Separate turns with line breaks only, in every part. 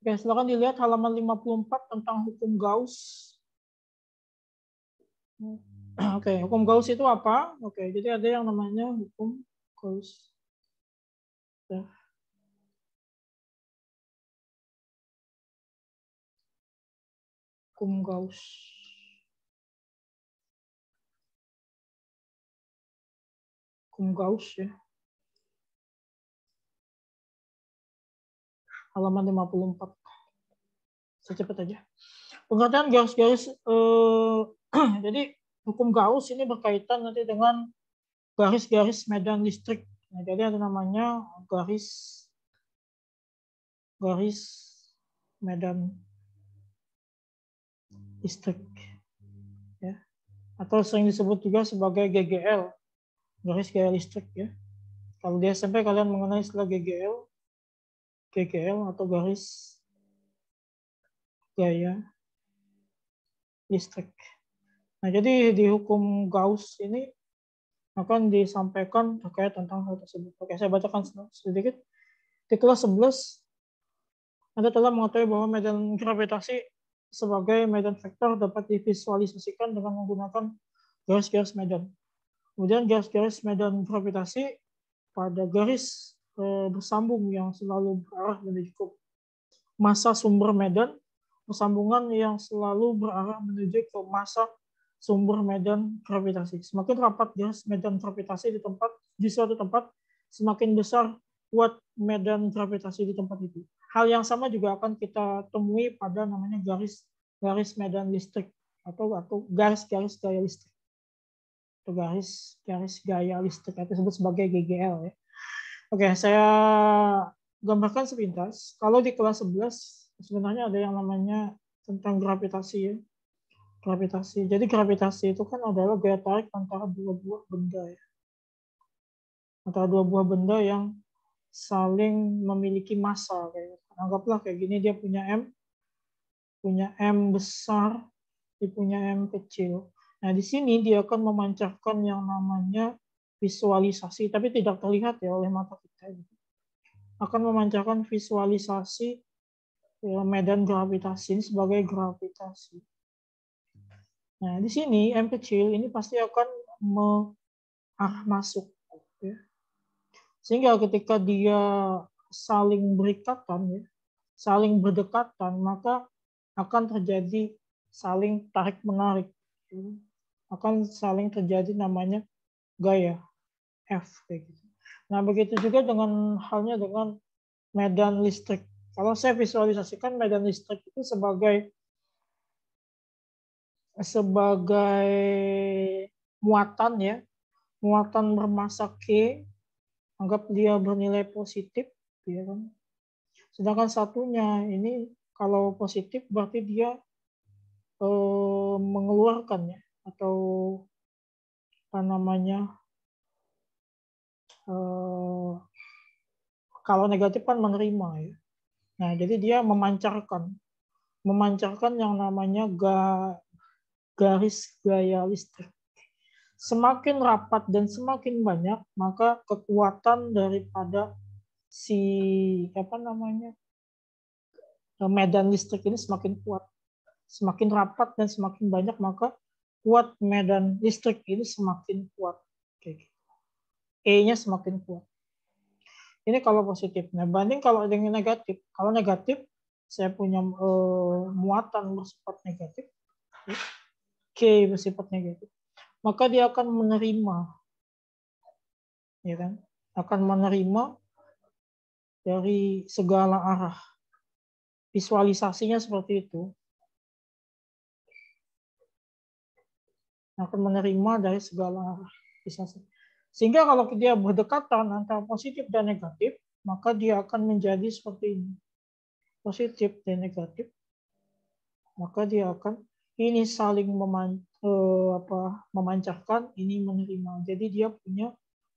Oke, silakan dilihat halaman 54 tentang hukum Gauss. Oke, hukum Gauss itu apa? Oke, jadi ada yang namanya hukum Gauss. Ya. Hukum Gauss. Hukum Gauss ya. Halaman 54. Secepat aja. Pengertian garis-garis jadi hukum Gauss ini berkaitan nanti dengan garis-garis medan listrik. Nah, jadi ada namanya garis medan listrik ya. Atau sering disebut juga sebagai GGL, garis gaya listrik ya. Kalau di SMP kalian mengenai istilah GGL atau garis gaya listrik. Nah, jadi di hukum Gauss ini akan disampaikan terkait tentang hal tersebut. Oke, saya bacakan sedikit. Di kelas 11, Anda telah mengetahui bahwa medan gravitasi sebagai medan vektor dapat divisualisasikan dengan menggunakan garis-garis medan. Kemudian garis-garis medan gravitasi pada garis bersambung yang selalu berarah menuju massa sumber medan, persambungan yang selalu berarah menuju ke massa sumber medan gravitasi. Semakin rapat garis medan gravitasi di suatu tempat, semakin besar kuat medan gravitasi di tempat itu. Hal yang sama juga akan kita temui pada namanya garis medan listrik atau garis-garis gaya listrik. Atau garis gaya listrik atau disebut sebagai GGL ya. Oke, saya gambarkan sepintas. Kalau di kelas 11 sebenarnya ada yang namanya tentang gravitasi ya. Gravitasi. Jadi gravitasi itu kan adalah gaya tarik antara dua buah benda ya. Antara dua buah benda yang saling memiliki massa kayak. Anggaplah kayak gini, dia punya M besar, dia punya M kecil. Nah, di sini dia akan memancarkan yang namanya visualisasi, tapi tidak terlihat ya oleh mata kita. Akan memancarkan visualisasi medan gravitasi ini sebagai gravitasi. Nah, di sini M kecil ini pasti akan masuk. Ya. Sehingga ketika dia saling berikatan, ya, saling berdekatan, maka akan terjadi saling tarik-menarik. Ya. Akan saling terjadi namanya gaya F. Kayak gitu. Nah, begitu juga dengan halnya dengan medan listrik. Kalau saya visualisasikan medan listrik itu sebagai muatan ya, muatan bermassa K, anggap dia bernilai positif, ya kan. Sedangkan satunya ini kalau positif berarti dia mengeluarkan ya, atau apa namanya, kalau negatif kan menerima ya. Nah, jadi dia memancarkan yang namanya garis gaya listrik. Semakin rapat dan semakin banyak, maka kekuatan daripada medan listrik ini semakin kuat. Semakin rapat dan semakin banyak, maka kuat medan listrik ini semakin kuat. E-nya semakin kuat. Ini kalau positif. Nah, banding kalau dengan negatif. Kalau negatif, saya punya muatan bersifat negatif. K bersifat negatif. Maka dia akan menerima, ya kan? Akan menerima dari segala arah. Visualisasinya seperti itu. Akan menerima dari segala arah. Sehingga kalau dia berdekatan antara positif dan negatif, maka dia akan menjadi seperti ini. Positif dan negatif. Maka dia akan ini saling memancarkan, ini menerima. Jadi dia punya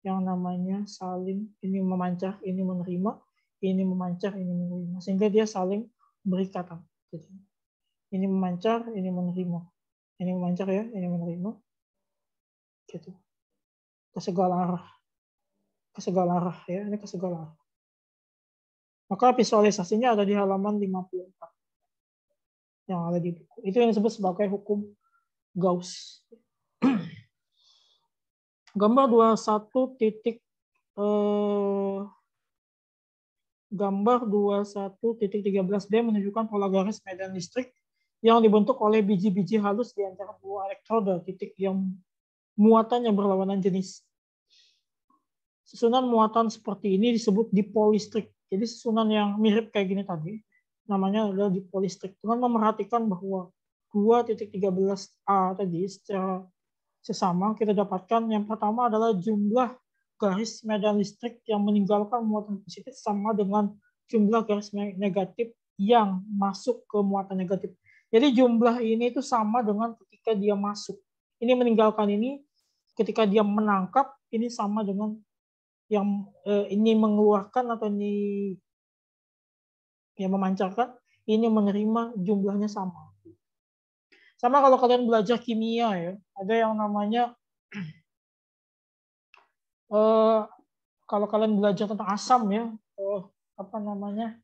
yang namanya saling, ini memancar, ini menerima, ini memancar, ini menerima. Sehingga dia saling berikatan. Ini memancar, ini menerima. Ini memancar ya, ini menerima. Gitu. Ke segala arah ya, ini ke segala arah. Maka visualisasinya ada di halaman 54 yang ada di buku. Itu yang disebut sebagai hukum Gauss. Gambar 21 titik gambar 21.13b menunjukkan pola garis medan listrik yang dibentuk oleh biji-biji halus di antara dua elektroda titik yang muatannya berlawanan jenis. Susunan muatan seperti ini disebut dipol listrik. Jadi susunan yang mirip kayak gini tadi, namanya adalah dipol listrik. Dengan memerhatikan bahwa 2.13a tadi secara sesama kita dapatkan yang pertama adalah jumlah garis medan listrik yang meninggalkan muatan positif sama dengan jumlah garis negatif yang masuk ke muatan negatif. Jadi jumlah ini itu sama dengan ketika dia masuk. Ini meninggalkan ini, ketika dia menangkap, ini sama dengan yang ini mengeluarkan atau ini yang memancarkan, ini menerima jumlahnya sama. Sama kalau kalian belajar kimia ya, ada yang namanya kalau kalian belajar tentang asam ya, apa namanya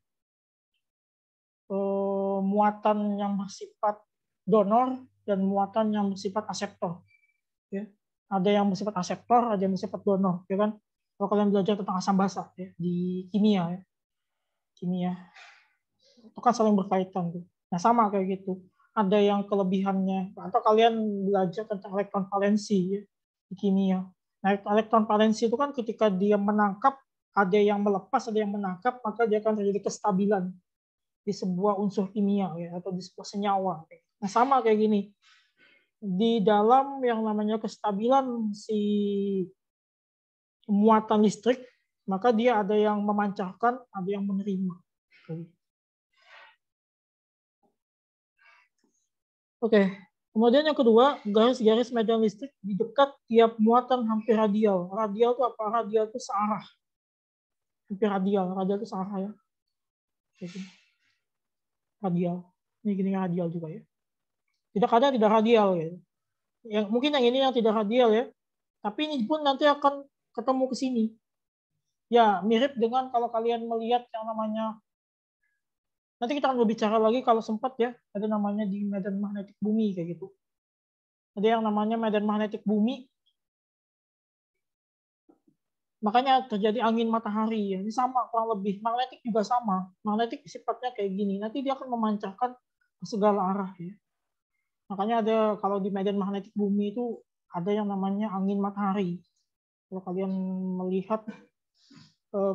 muatan yang bersifat donor dan muatan yang bersifat aseptor. Ya. Ada yang bersifat aseptor, ada yang bersifat donor, ya kan? Kalau kalian belajar tentang asam basa ya, di kimia ya, kimia itu kan saling berkaitan tuh. Nah sama kayak gitu. Ada yang kelebihannya, atau kalian belajar tentang elektron valensi ya, di kimia. Nah, elektron valensi itu kan ketika dia menangkap, ada yang melepas, ada yang menangkap, maka dia akan terjadi kestabilan di sebuah unsur kimia ya, atau di sebuah senyawa. Nah, sama kayak gini. Di dalam yang namanya kestabilan si muatan listrik, maka dia ada yang memancarkan, ada yang menerima. Oke. Kemudian yang kedua, garis-garis medan listrik di dekat tiap muatan hampir radial. Radial itu apa? Radial itu searah. Hampir radial. Radial itu searah ya. Radial. Ini gini radial juga ya. Tidak ada tidak radial ya. Yang mungkin yang ini yang tidak radial ya. Tapi ini pun nanti akan ketemu ke sini. Ya, mirip dengan kalau kalian melihat yang namanya, nanti kita akan berbicara lagi kalau sempat ya, ada namanya di medan magnetik bumi kayak gitu. Ada yang namanya medan magnetik bumi. Makanya terjadi angin matahari. Ini sama kurang lebih. Magnetik juga sama. Magnetik sifatnya kayak gini. Nanti dia akan memancarkan ke segala arah ya. Makanya ada kalau di medan magnetik bumi itu ada yang namanya angin matahari. Kalau kalian melihat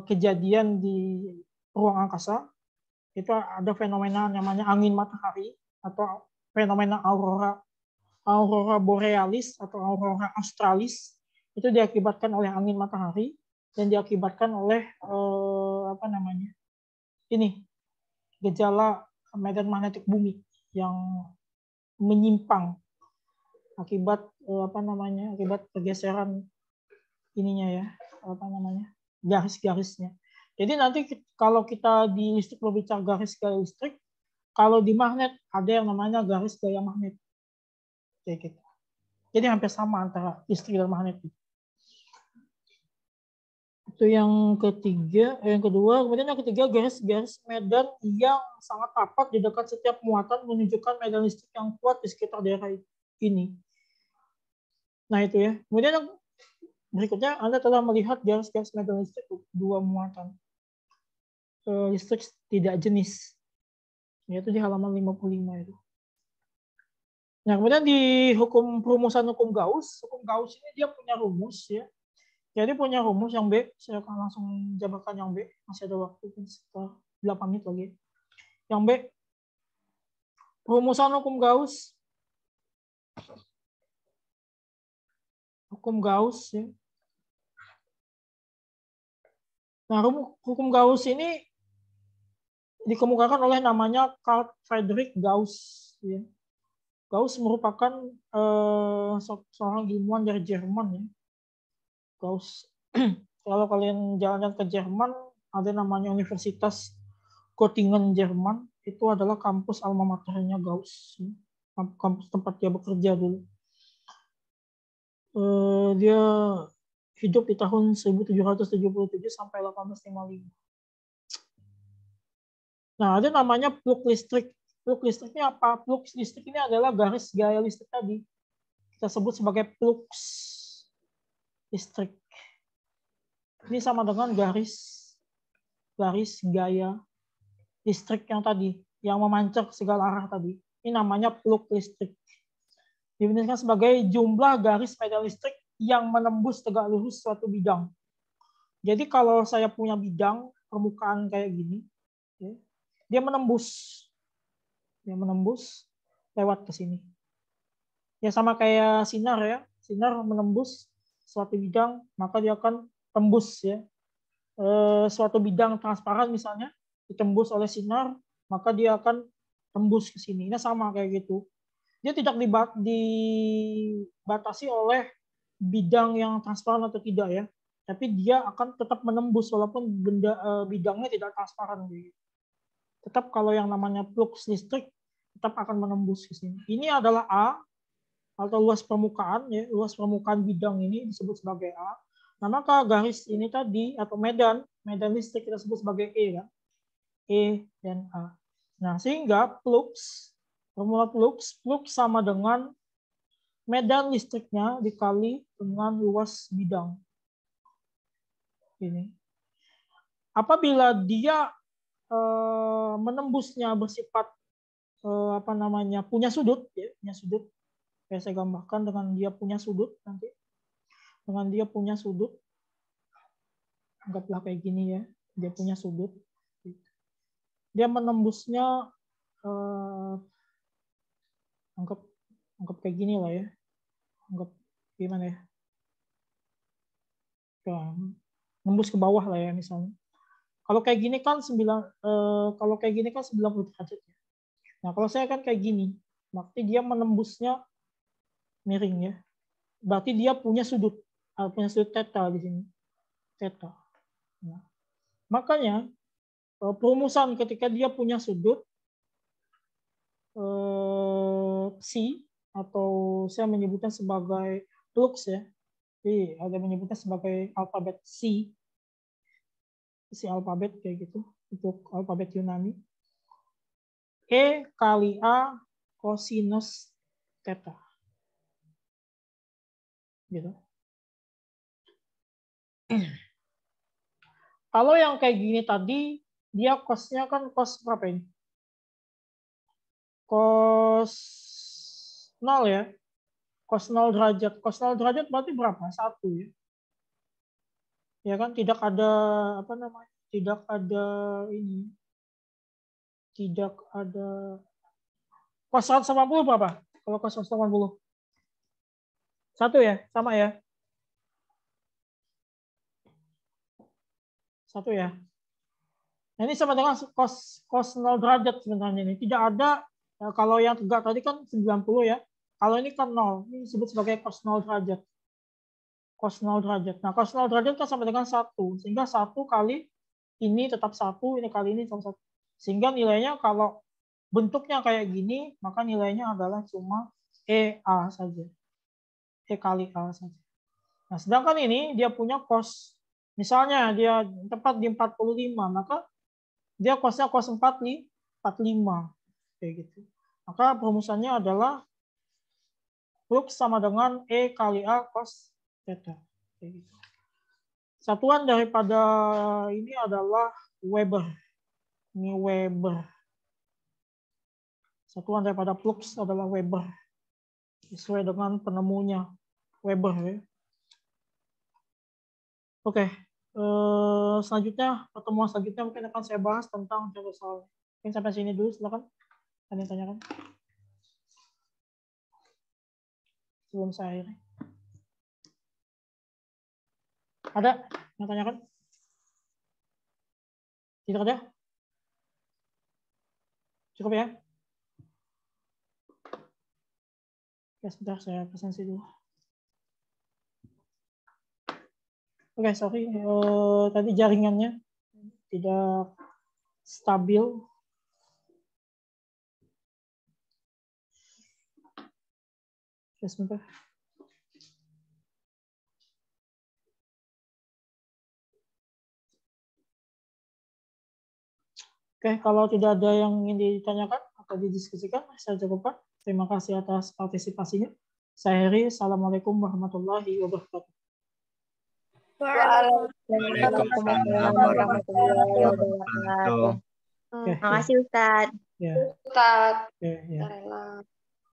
kejadian di ruang angkasa, itu ada fenomena namanya angin matahari atau fenomena aurora borealis atau aurora australis. Itu diakibatkan oleh angin matahari dan diakibatkan oleh apa namanya ini gejala medan magnetik bumi yang menyimpang akibat apa namanya akibat pergeseran ininya ya apa namanya garis-garisnya. Jadi nanti kalau kita di listrik berbicara garis gaya listrik, kalau di magnet ada yang namanya garis gaya magnet kayak gitu. Jadi hampir sama antara listrik dan magnet. Itu yang ketiga, yang kedua. Kemudian yang ketiga, garis-garis medan yang sangat rapat di dekat setiap muatan menunjukkan medan listrik yang kuat di sekitar daerah ini. Nah itu ya. Kemudian yang berikutnya, Anda telah melihat garis-garis medan listrik dua muatan listrik tidak jenis. Yaitu di halaman 55 itu. Nah kemudian di perumusan hukum Gauss ini dia punya rumus ya. Jadi punya rumus yang B, saya akan langsung jabarkan yang B, masih ada waktu sekitar 8 menit lagi. Yang B, perumusan hukum Gauss. Hukum Gauss ya. Nah, hukum Gauss ini dikemukakan oleh namanya Carl Friedrich Gauss ya. Gauss merupakan seorang ilmuwan dari Jerman ya. Gauss. Kalau kalian jalan-jalan ke Jerman, ada namanya Universitas Göttingen Jerman, itu adalah kampus alma maternya Gauss, kampus tempat dia bekerja dulu. Dia hidup di tahun 1777 sampai 1855. Nah, ada namanya plug listrik. Plug listriknya apa? Plug listrik ini adalah garis gaya listrik tadi. Kita sebut sebagai plug listrik. Ini sama dengan garis gaya listrik yang tadi, yang memancar ke segala arah tadi. Ini namanya plug listrik. Didefinisikan sebagai jumlah garis medan listrik yang menembus tegak lurus suatu bidang. Jadi kalau saya punya bidang permukaan kayak gini, dia menembus lewat ke sini. Ya sama kayak sinar ya, sinar menembus suatu bidang, maka dia akan tembus ya. Suatu bidang transparan misalnya ditembus oleh sinar, maka dia akan tembus ke sini. Ini sama kayak gitu. Dia tidak dibatasi oleh bidang yang transparan atau tidak ya, tapi dia akan tetap menembus walaupun bidangnya tidak transparan. Tetap kalau yang namanya flux listrik tetap akan menembus ke sini. Ini adalah A atau luas permukaan ya, luas permukaan bidang ini disebut sebagai A. Nah, maka garis ini tadi atau medan listrik kita sebut sebagai E ya. E dan A. Nah, sehingga formula flux sama dengan medan listriknya dikali dengan luas bidang. Ini. Apabila dia menembusnya bersifat punya sudut ya, punya sudut. Kayak saya gambarkan dengan dia punya sudut nanti. Dengan dia punya sudut. Anggaplah kayak gini ya, dia punya sudut. Dia menembusnya anggap kayak gini lah ya. Anggap gimana ya? Nembus ke bawah lah ya misalnya. Kalau kayak gini kan 90 derajat ya. Nah, kalau saya kan kayak gini, berarti dia menembusnya miring ya. Berarti dia punya sudut theta di sini. Theta. Nah, makanya perumusan ketika dia punya sudut psi atau saya menyebutnya sebagai flux ya. Jadi ada menyebutnya sebagai alfabet C alfabet kayak gitu untuk alfabet Yunani. E kali A kosinus theta. Gitu. Kalau yang kayak gini tadi, dia cos-nya kan cos berapa ini? Cos 0 ya. Cos 0 derajat. Cos 0 derajat berarti berapa? 1 ya. Ya kan tidak ada Tidak ada ini. Tidak ada cos 180 berapa? Kalau cos 180. 1 ya, sama ya. 1 ya. Nah, ini sama dengan cos 0 derajat sebenarnya ini. Tidak ada kalau yang tegak tadi kan 90 ya. Kalau ini kan 0. Ini disebut sebagai cos 0 derajat. Cos 0 derajat. Nah, cos 0 derajat kan sama dengan 1. Sehingga 1 kali ini tetap 1, ini kali ini sama 1. Sehingga nilainya kalau bentuknya kayak gini, maka nilainya adalah cuma EA saja. E kali A saja. Nah, sedangkan ini dia punya cos. Misalnya dia tepat di 45, maka dia cosnya cos 45. Kayak gitu. Maka perumusannya adalah flux sama dengan E kali A cos theta. Kayak gitu. Satuan daripada ini adalah Weber. Ini Weber. Satuan daripada flux adalah Weber. Sesuai dengan penemunya Weber. Ya. Oke. Selanjutnya, pertemuan selanjutnya mungkin akan saya bahas tentang contoh soal. Mungkin sampai sini dulu, silakan. Ada yang tanyakan? Sebelum saya akhiri. Ada yang tanyakan? Tidak ada? Cukup ya? Ya, sebentar saya presentasi dulu. Oke, sorry. Tadi jaringannya tidak stabil. Ya, sebentar. Oke, kalau tidak ada yang ingin ditanyakan atau didiskusikan, saya cukupkan. Terima kasih atas partisipasinya. Saya Heri. Assalamualaikum warahmatullahi wabarakatuh.
Waalaikumsalam warahmatullahi wabarakatuh.
Oke,
Makasih Ustadz.
ya.
Ustadz.
Oke, ya.
Rela.